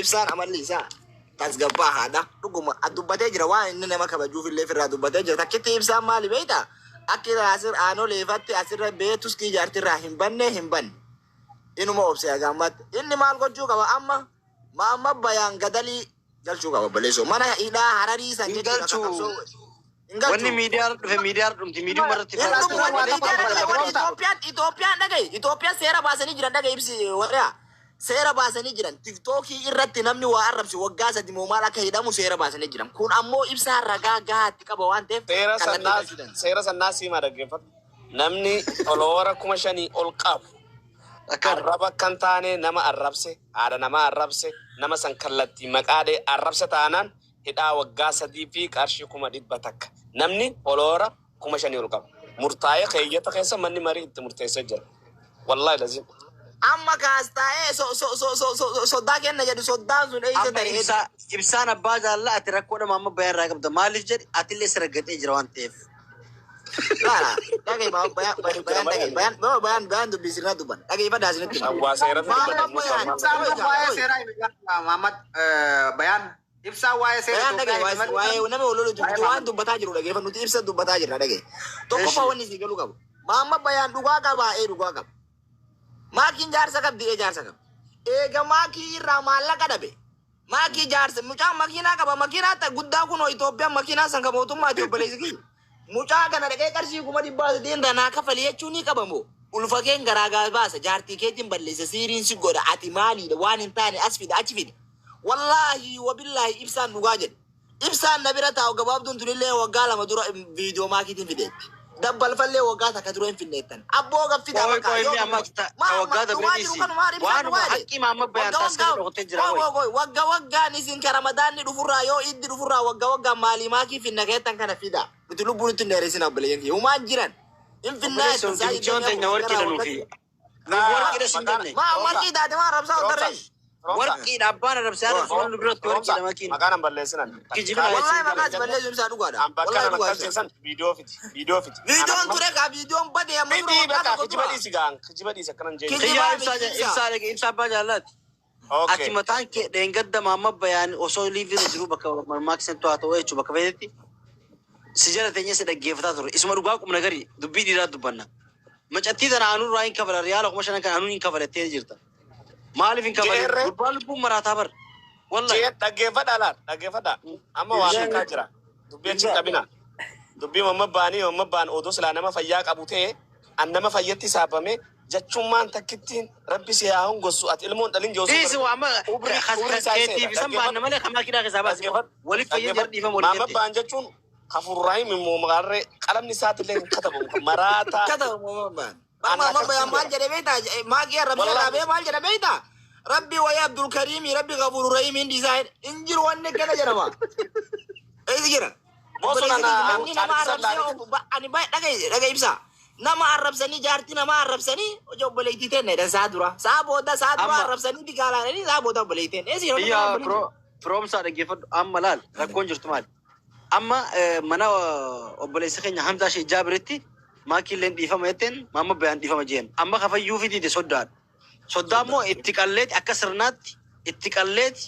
ibsaan amalli isaa tasgabbaa haadha dhuguma dubbatee jira waan inni nama kabajuuf illee firraa dubbatee jira takkitti ibsaan maali beeyta akka asir aanoo leefatti asirra beetus kii jaartirraa hin banne inuma obsee agammatti inni maal gochuu qaba amma bayaan gadalii galchuu qaba baleessoo mana hidhaa hararii san jechuudha. Wanni miidiyaa dhumti miidiyuu marratti Itoophiyaan dhagaye Itoophiyaan seera baasanii jiran dhagaye ibsi warra seera baasanii jiran tiktookii irratti namni waa arrabsi waggaa sadi moo maal akka hidhamu seera baasanii jiran kun ammoo ibsaa ragaa gahaatti qaba waan ta'eef seera sannaa siimaa dhaggeeffatu namni oloora 5,000 ol qabu arraba kan taane nama arrabse haadha nama arrabse nama san kallattii maqaadee arrabse taanaan hidhaa waggaa 3 fi qarshii 100 takka namni oloora 5,000 ol qabu murtaa'ee keeyyata keessa manni marii itti murteessee jira wallahi lazim amma kaastaa'ee soddaa kenna jedhu soddaan sun eeysa ta'e ibsaan abbaa jaallaa ati rakkoodhama amma bayaan irraa qabda maaliif jedhi atillee sira gadhee jira waan ta'eef dhagay bayaan dubbisirraa dubban dhagay fadhaa isinitti bayaan ibsaa waa'ee seera waa'ee nama ololu waan dubbataa jiru dhageeffa nuti ibsa dubbataa jirra dhagee tokkoffaa wanni si galuu qabu maamma bayaan dhugaa qaba dhugaa qaba maakiin jaarsa qabdi jaarsa qabdi eega maakii irraa maallaqa dhabe maakii jaarsa mucaa makiinaa qaba makiinaa guddaa kun Itoophiyaan makiinaa san ka mootummaati obboleessi mucaa kana dhaqee qarshii 100 danaa kafali jechuun ni qabamoo ulfakeen garaa baasa jaartii keetiin balleessa siiriin si godha ati maaliidha waan hin taane as fida achi fida wallahi wabillahi ibsaan dhugaa jedhe ibsaan na bira taa'u gabaabduun tunillee waggaa 2 dura viidiyoo maakiitiin fideetti dabbalfallee waggaa takka dura hin finneettan abboo gaffida waggaan isin ka ramadaanni dhufurraa yoo iddi dhufurraa waggaa maalii maakii finna keettan kana fida nuti lubbuun itti dheeressin abboleeyyan kiyya humaan jiran hin finnaettan warqii taate maa rabsaa ottarree warqii dhaabbaan arabsaa fuula duratti warqii dhamakiin maqaan balleessinan wallahi maqaan balleessu ibsaa dhugaadha wallahi dhugaadha viidiyoo fiti viidiyoon ture ka viidiyoon bade amma miti baka kijiba dhiisa kanan jechuudha ibsaa abbaa jaallaati ati mataan kee dheengadda maamma bayaan osoo liivira jiru bakka marmaakisen to'aa ta'uu jechuudha bakka fayyadatti si jala teenyee si dhaggeeffataa ture isuma dhugaa qubna gari dubbii dhiiraa dubbanna macattii tana aanuu irraa hin kafala riyaala 5,000 kan aanuu hin kafalattee jirta maaliif hin kafale gubbaa lubbuun maraataa bar wallahi dhaggeeffadha amma waan kaa jira dubbii achi qabina dubbii mamma baan odoo silaa nama fayyaa qabu ta'e an nama fayyatti saabame jechummaan takkittiin rabbi si haa hongossu ati ilmoon dhalin joosu dhiisi waama keetiif isan baanna malee kamaa kidhaa keessaa baasi waliif fayyan jar dhiifama waliif mamma baan jechuun kafurraahim immoo maqaarree qalamni isaatiillee hin katabamu maraataa katabamu mamma bayaan maal jedhe beektaa maakii arrabsee dhaabee maal jedhe beektaa rabbi wayya Abdul Karim rabbi Gafuru Rahim hindi isaa injiru wanne kana jedhama eezi jira namni nama arrabsee ani dhagay ibsaa nama arrabsanii jaartii nama arrabsanii obboleettii tenne dha saa dura arrabsanii digaalanii saa booda obboleettiin eezi firoomsaa dhaggeeffadhu amma laal rakkoon jirtu maali amma mana obboleessa keenya Hamzaa Shee Jaabiritti maakiilleen dhiifama jetteen maamma bayaan dhiifama jeen amma kafayyuu fidite soddaa immoo itti qalleeti akka sirnaatti itti qalleeti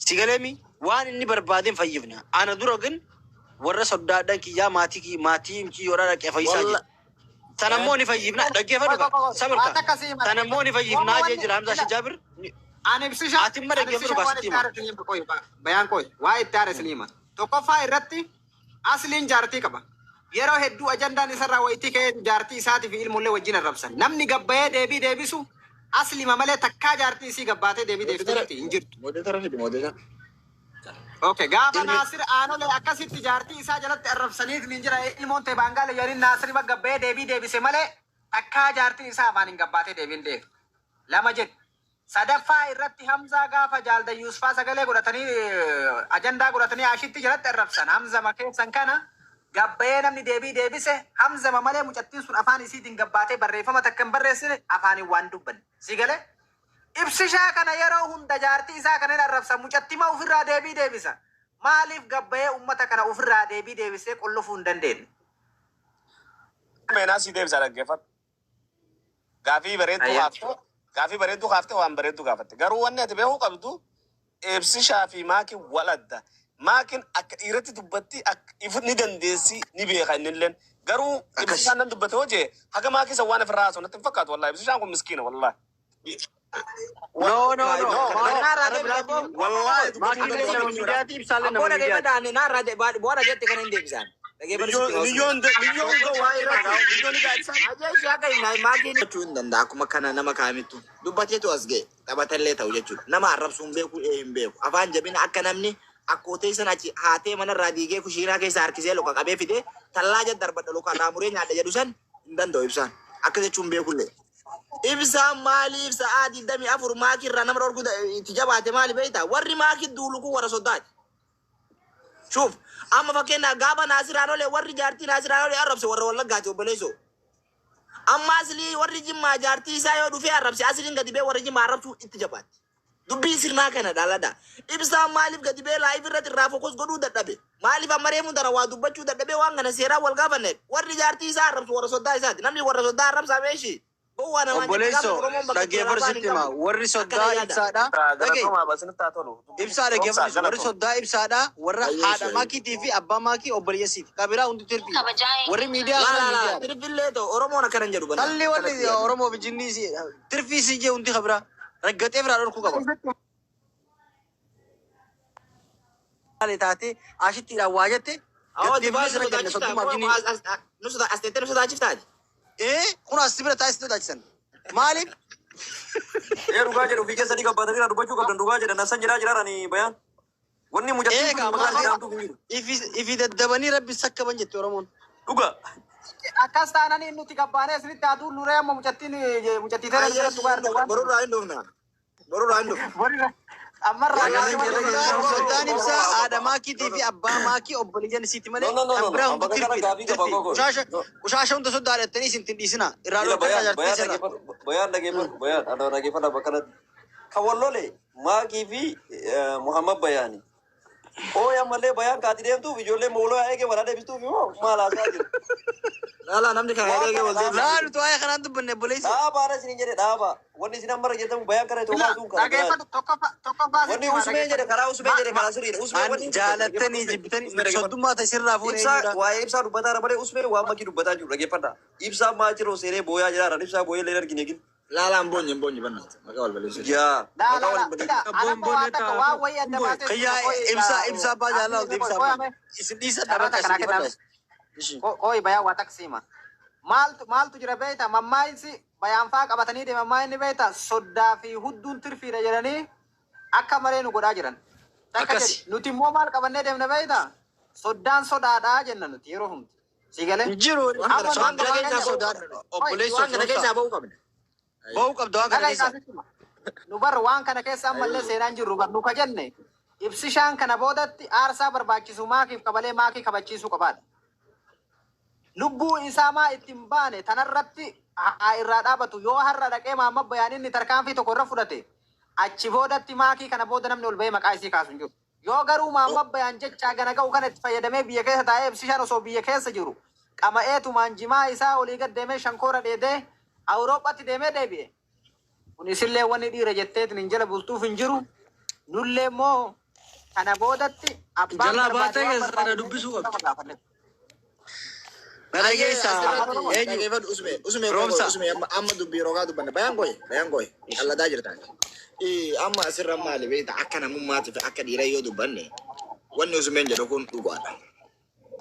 sigaleemi waan inni barbaadeen fayyifna ana dura gin warra soddaadhaan kiyyaa maatii kiyyoodhaa dhaqee fayyisaa jira tanammoo ni fayyifna dhaggeeffadhu sabirka tanammoo ni fayyifnaa jee jira Hamzaa Shee Jaabir ani ibsishaa atimma dhaggeeffadhu baasitti bayaan koy waa itti aare siliima tokkoffaa irratti asliin jaartii qaba yeroo hedduu ajandaan isarraa wayitii ka'ee jaartii isaatii fi ilmullee wajjin arrabsan namni gabbayee deebisu aslima malee takkaa jaartii isii gabbaatee deebitee hin jirtu. Okay, gaafa Naasir aanolee akkasitti jaartii isaa jalatti arrabsaniif hin jira ilmoon ta'e baangaale yariin Naasir gabbayee deebise malee takkaa jaartii isaa afaan hin gabbaatee deebiin deebi. Lama jedhu. Sadaffaa irratti Hamzaa gaafa jaalda Yuusufaa sagalee godhatanii ajandaa godhatanii ashitti jalatti arrabsan Hamza makeessan kana gabbayee namni deebise Hamza malee mucattiin sun afaan isiitiin gabbaatee barreeffama takka hin barreessine afaaniin waan dubbanne si galee ibsishaa kana yeroo hunda jaartii isaa kana arrabsan mucattima ofirraa deebisa maaliif gabbayee ummata kana ofirraa deebisee qollofuu hin dandeenye. Meenaa si deebisa dhaggeeffatu gaafii bareedduu haaftu Gaafii bareedduu kaaftee waan bareedduu gaafatte. Garuu wanni ati beekuu qabdu ibsishaa fi maakiin wal adda. Maakiin akka dhiiratti dubbatti ifu ni dandeessi ni beeka innilleen. Garuu ibsishaan nan dubbate hojii haga maakisa waan ofirraa haasa'u natti hin fakkaatu wallahi. Ibsishaan kun miskiina wallahi. No. Wallahi. Abbooda gaifadhaan naarraa bu'aara jette kan hin deebisan. Milyoon gowwaa irra gahu. Milyoon gaadhisan. Ajeeshi akka hin maakiin jechuu hin danda'a akkuma kana nama kaamittu dubbateetu as ga'e taphatallee ta'u jechuudha. Nama arrabsuun beeku hin beeku. Afaan jabina akka namni akkootee sana achi haatee manarraa diigee kushiinaa keessa harkisee loqa qabee fidee tallaa jala darbadha lokaan raamuree nyaadha jedhu san hin danda'u ibsaan. Akka jechuun beekullee. Ibsaan maaliif sa'aa 24 maakii irraa nama dhorku itti jabaate maali beektaa? Warri maakii duulukuu warra soddaati. Shuuf amma fakkeenyaaf gaafa Naasiraan olee warri jaartii Naasiraan olee arrabse warra Wallaggaati obboleessoo. Amma asilii warri Jimmaa jaartii isaa yoo dhufee arrabse asiliin gadi bee warri Jimmaa arrabsuu itti jabaatti. Dubbii sirnaa kana dhaaladha. Ibsaan maaliif gadi bee laayif irratti irraa fokus godhuu dadhabe? Maaliif amma reemuun dara waa dubbachuu dadhabee waan kana seeraan wal gaafanne? Warri jaartii isaa arrabsu warra soddaa isaati. Namni warra soddaa arrabsaa meeshii. Obboleessoo dhaggeeffarsitti hima warri soddaa ibsaadha. Ibsaa dhaggeeffarsiisu warri soddaa ibsaadha. Warra haadha maakiitii fi abbaa maakii obboleessiiti. Kabiraa hundi tirfi. Warri miidiyaa kana miidiyaa. Tirfillee ta'u Oromoon akkana hin jedhu bana. Talli warri Oromoo fi jinnii tirfii si jee hundi kabiraa. Raggatee biraa dhorkuu qaba. Taate ashittiidhaan waa jette. Nusuta asteettee nu sodaachiftaati. Kun as bira taasisu sodaachisan. Maaliif? Dhugaa jedhu fi keessa dhiqabbatanii dubbachuu qabdan dhugaa jedhan asan jedhaa jiraaranii bayaan. Wanni mujattiin kun maqaan jedhamtu hin jiru. Ifi daddabanii rabbi sakkaban jette Oromoon. Dhugaa. Akkas taananii nuti gabbaanee isinitti aduu nuree amma mucattii ta'e irratti dhugaa Borurraa hin dhufna. Borurraa hin dhufna. Soddaan ibsaa haadha maakiitii fi abbaa maakii obboleeyyan isiiti malee kan biraa hundi tirfi. Ushaasha hunda soddaa dhattanii isin tindhiisina. Irraa dhokkataa jaartii sirra. Bayaan dhageeffadha bakka kanatti. Kan wallole maakii fi Muhammad Bayaani. Ooya malee bayaan kaati deemtuuf ijoollee mooloo eegee waraana deebistuuf immoo maal haasaa jiru. Laalaa namni kan eegee wal deebisu. Laalu tu'aa kanaan dubbanne obboleessi. Dhaabaadha isin jedhe dhaaba. Wanni isin amma jedhamu bayaan kana itoo baasuun kana. Wanni usumee jedhe karaa usumee jedhe karaa sirriidha. Usumee Jaalattanii jibbitanii soddummaa tasirraa fuudhee ibsaa waa'ee ibsaa dubbataa malee usumee waan makii dubbataa jiru dhageeffadha. Ibsaa maa jiroo seenee booyaa jiraadha. Ibsaa booyee illee argine gin. Laalaan boonyi bannaati. Maqaa wal balleessu. Yaa. ibsaa baajaalaa olti ibsaa isin dhiisa dhabata isin dibadha. Koi bayaa waa taksiima. Maaltu jira beekta mammaayinsi bayaan faa qabatanii deeman maayinni beekta soddaa fi hudduun tirfiidha jedhanii akka malee nu godhaa jiran. Akkasi. Nuti immoo maal qabannee deemna beekta soddaan sodaadhaa jenna nuti yeroo hundi. Si galee? Jiru Waan kana keessaa sodaadha. obboleessi Waan kana keessaa ba'uu qabna. ba'uu qabda waan kana keessa. Nu barra waan kana keessa ammallee seenaan jirru nu ka jenne ibsishaan kana boodatti aarsaa barbaachisu maakiif qabalee maakii kabachiisuu qabaadha. Lubbuu isaa maa ittiin baane tanarratti irraa dhaabatu yoo har'a dhaqee Muhammad Bayaaninni tarkaanfii tokko irra fudhate achi boodatti maakii kana booda namni ol bahee maqaa isii kaasu hin jiru. Yoo garuu Muhammad Bayaan jechaa gana ga'u kana itti fayyadamee biyya keessa taa'ee ibsishaan osoo biyya keessa jiru qama'eetumaan jimaa isaa olii gad deemee shankoora dheedee Awurooppaatti deemee deebi'e. Kun isillee wanni dhiira jetteetiin hin jala bultuuf hin jiru. Nullee immoo kana boodatti abbaan Jalaa baatee keessa kana dubbisuu qabdi. Amma dubbii rogaa dubbanne bayaan goye qalladaa jirtaan. Amma asirra maali beekta akka namummaati fi akka dhiira yoo dubbanne wanni usumeen jedhu kun dhugaadha.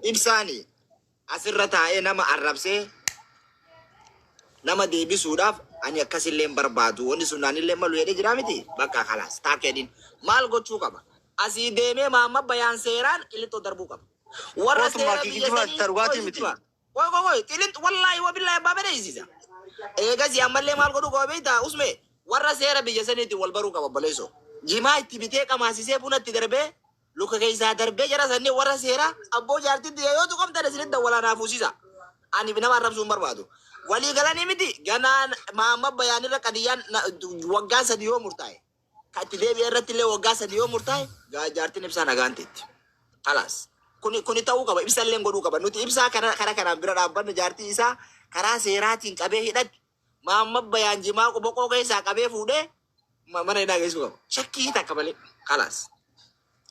Ibsaani asirra taa'ee nama arrabsee nama deebisuudhaaf ani akkasillee barbaadu wanni sun naanillee malu jedhee jira miti bakka kalaas taakeedin maal gochuu qaba asii deemee Muhammad Bayaan seeraan qillixoo darbuu qaba warra seera biyya sanii woy qillixoo wallaahi wabillahi abbaa bada isiisa eegasi ammallee maal godhuu qaba beektaa usme warra seera biyya saniitti wal baruu qaba baleesoo jimaa itti bitee qamaasisee buna itti darbee luka keessaa darbee jara sanii warra seera abboo jaartitti yoo tuqamtan isinidda walaanaa fuusisa ani nama arrabsuun barbaadu. Walii galanii miti ganaan Muhammad Bayaan irra qadiyyaan waggaa 3 yoo murtaa'e kan itti deebi'e irratti illee waggaa 3 yoo murtaa'e jaartiin ibsaa nagaanteetti. Alaas kuni ta'uu qaba ibsallee godhuu qaba nuti ibsaa kana kanaan bira dhaabbanne jaartii isaa karaa seeraatiin qabee hidhadhu Maamma bayaan jimaa boqoo keessaa qabee fuudhee mana hidhaa geessu qabu. Shakkii takka malee. Kalaas.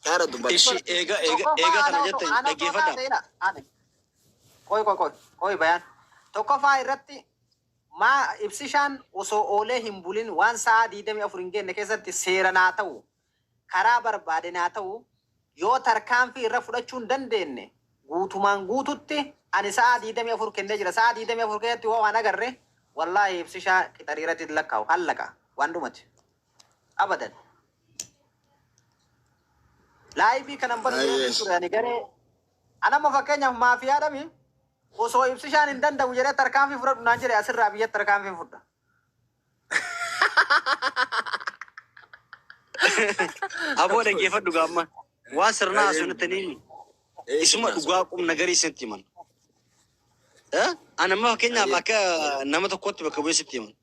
Yaara dubbatu. Ishi eega kana jette dhaggeeffadha. Koy bayaan. Tokkoffaa irratti ibsishaan osoo oolee hin bulin waan sa'a 24 hin geenye keessatti seeran haa ta'u karaa barbaaden haa ta'u yoo tarkaanfii irra fudhachuu hin dandeenye guutumaan guututti ani sa'a 24 kennee jira. Sa'a 24 keessatti yoo waan agarre wallaahi ibsishaa qixarii irratti lakkaa'u hallaqa waan dhumate. Abadan. Laayibii kanan barbaadu ture ani garee anamma fakkeenyaaf maafiyaa dhami osoo ibsishaan hin danda'u jedhee tarkaanfii fudhadhu naan jedhe asirraa biyyatti tarkaanfii fudha. Aboo dhaggeeffadhu gaamma. Waan sirnaa asirratti isuma dhugaa qubna garii isinitti himan. Anamma fakkeenyaaf akka nama tokkotti bakka bu'ee sitti himan.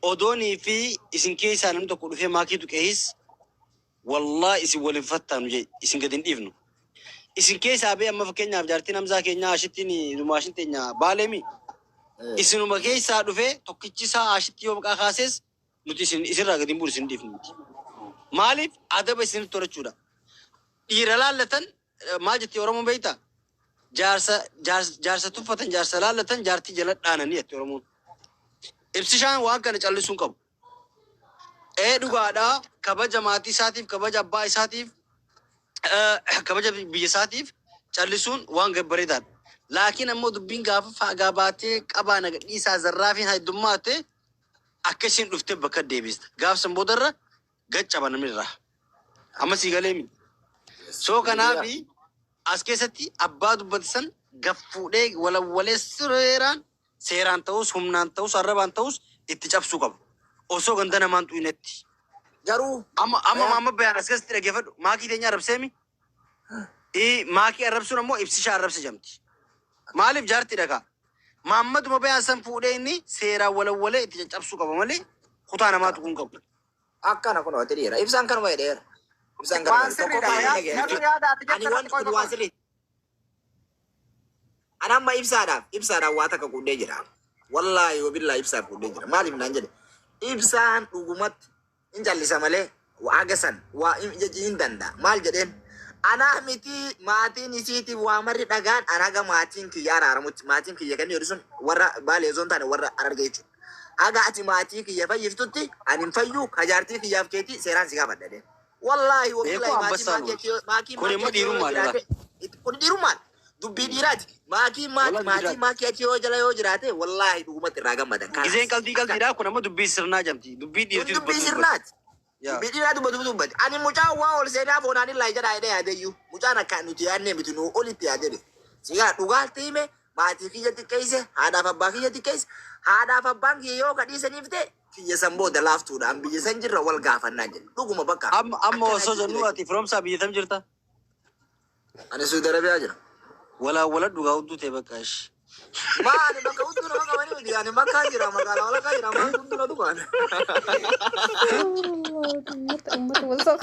Odoonii fi isin keessaa namni tokko dhufee maakii tuqeehis wallaa isin waliin fattaanu jee isin gadi hin dhiifnu. Isin keessaa bee amma fakkeenyaaf jaartiin Hamzaa keenyaa ashittiin dumaashin teenya baaleemi. Isinuma keessaa dhufee tokkichi isaa ashitti yoo maqaa kaases nuti isinirraa gadi hin bu'u isin dhiifnu miti. Maaliif adaba isinitti horachuudha. Dhiira laallatan maal jettee Oromoon beektaa? Jaarsa tuffatan jaarsa laallatan jaartii jala dhaananii jettee Oromoon. Ibsishaan waan kana callisuun qabu. Dhugaadhaa kabaja maatii isaatiif kabaja abbaa isaatiif kabaja biyya isaatiif callisuun waan bareedaadha. Laakiin ammoo dubbiin gaafa faagaa baatee qabaa nagadhii isaa zarraafiin heddummaate akka isheen dhuftee bakka deebista. Gaafsan boodarra gaccaba namni irraa. Amma sii galee mi? Soo kanaafi as keessatti abbaa dubbatisan gaffuudhee walawwalee seeraan ta'us humnaan ta'us arrabaan ta'us itti cabsuu qabu. Osoo ganda namaan xuyinetti. Garuu amma bayaan as keessatti dhaggeeffadhu. Maakii teenya arrabseemi. Maakii arrabsuun ammoo ibsishaa arrabse jamti. Maaliif jaartii dhagaa? Maammaduma bayaan san fuudhee inni seeraan walawwalee itti caccabsuu qaba malee kutaa namaa tuquun qabu. akkana kun wati dhiira. Ibsaan kanuma jedheera. Ibsaan Waan kanuma sirriidha. ani waan kun waan sirrii. Ani amma ibsaadhaaf waa takka qundee jira. Wallaahi wabillahi ibsaaf qundee jira. Maaliif naan jedhe? Ibsaan dhugumatti hin jallisa malee waaga san waa hin danda'a. Maal jedheen? Anaa miti maatiin isiitiif waa marri dhagaan anaga maatiin kiyya araaramutti maatiin kiyya kan jedhu sun warra baalee zoon taane warra arga jechuudha. Aga ati maatii kiyya fayyiftutti ani hin fayyu kajaartii kiyyaaf keetii seeraan si gaafadha dee. Wallaahi wabillahi maatii kun dhiirummaan dubbii dhiiraati. Maatii achi yoo jala yoo jiraate wallaahi dhugumatti irraa gammadan. Gizeen qalbiidhaa kun amma dubbii sirnaa jamti. Dubbii dhiirti dubbii sirnaati. Bidira dubbatu. Ani mucaan waa ol seenaa foonaan illaa jedhaa jedhee yaadeyyuu. Mucaan akka nuti yaadnee miti nuu olitti yaadee. Sigaa dhugaatti hime maatii kiyya xiqqeesse haadhaaf abbaa kiyya xiqqeesse haadhaaf abbaan kiyya yoo kadhiisaniif ta'e kiyya san booda laaftuudhaan biyya san jirra wal gaafannaa jedhe. Dhuguma bakka. Amma osoo jennu ati firoomsaa biyya tam jirta? Ani Saudi Arabiyaa jira. Wala dhugaa hudduu ta'e bakka ishi. Maali bakka hudduu nama qabanii miti yaani makkaa jira magaalaa walakkaa jira maal hudduu na dhugaan. Ummata wasaq.